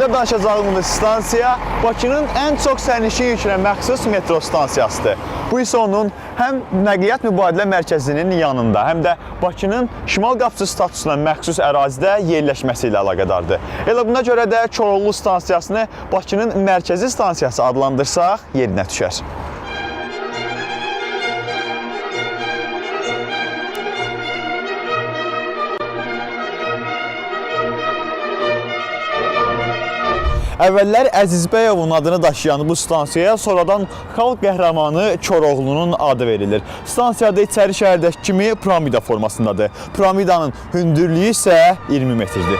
videomuzda danışacağımız stansiya Bakının ən çox sərnişin yükünə məxsus metro stansiyasıdır. Bu isə onun həm nəqliyyat mübadilə mərkəzinin yanında, həm də Bakının şimal qapısı statusuna məxsus ərazidə yerləşməsi ilə əlaqədardır. Elə buna görə də Koroğlu stansiyasını Bakının mərkəzi stansiyası adlandırsaq yerinə düşər. Əvvəllər Əzizbəyovun adını daşıyan bu stansiyaya sonradan xalq qəhrəmanı Koroğlunun adı verilir. Stansiyada içəri şəhərdəki kimi piramida formasındadır. Piramidanın hündürlüyü isə 20 metrdir.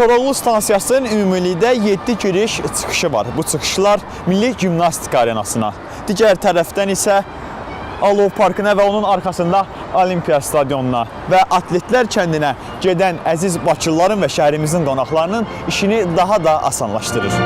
Koroğlu stansiyasının ümumilikdə 7 giriş çıxışı var. Bu çıxışlar Milli Gimnastika arenasına, digər tərəfdən isə Alov parkına və onun arxasında Olimpiya stadionuna və Atletlər kəndinə gedən əziz bakılıların və şəhərimizin qonaqlarının işini daha da asanlaşdırır.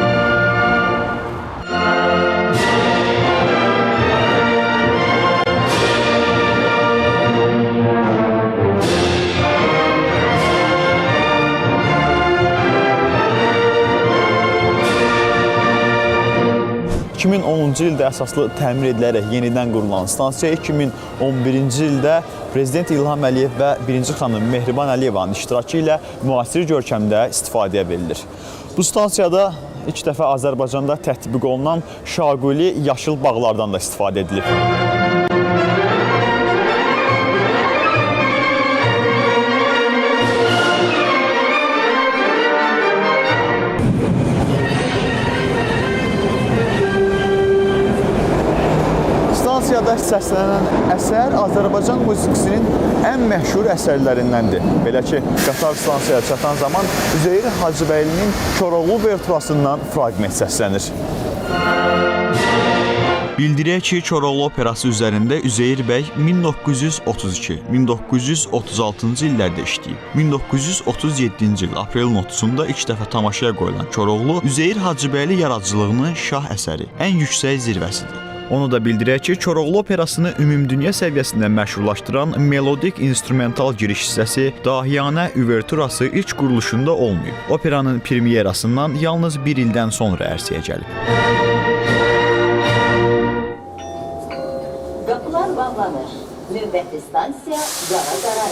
2010-cu ildə əsaslı təmir edilərək yenidən qurulan stansiya 2011-ci ildə Prezident İlham Əliyev və 1-ci xanım Mehriban Əliyevanın iştirakı ilə müasir görkəmdə istifadəyə verilir. Bu stansiyada ilk dəfə Azərbaycanda tətbiq olunan şaquli yaşıl bağlardan da istifadə edilib. Stansiyada səslənən əsər Azərbaycan musiqisinin ən məşhur əsərlərindəndir. Belə ki, qatar stansiyaya çatan zaman Üzeyir Hacıbəylinin Koroğlu Verturasından fraqment səslənir. Bildirək ki, Koroğlu operası üzərində Üzeyir bəy 1932-1936-cı illərdə işləyib. 1937-ci il aprelin 30-da ilk dəfə tamaşaya qoyulan Koroğlu Üzeyir Hacıbəyli yaradıcılığının şah əsəri, ən yüksək zirvəsidir. Onu da bildirək ki, Koroğlu operasını ümumdünya səviyyəsində məşhurlaşdıran melodik instrumental giriş hissəsi dahiyanə üverturası ilk quruluşunda olmayıb. Operanın premyerasından yalnız bir ildən sonra ərsəyə gəlib. Qapılar bağlanır. Növbəti stansiya Qara.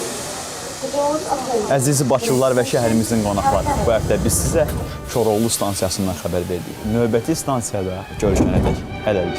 Əziz bakılılar və şəhərimizin qonaqları, bu həftə biz sizə Koroğlu stansiyasından xəbər verdik. Növbəti stansiyada görüşənədək hələlik.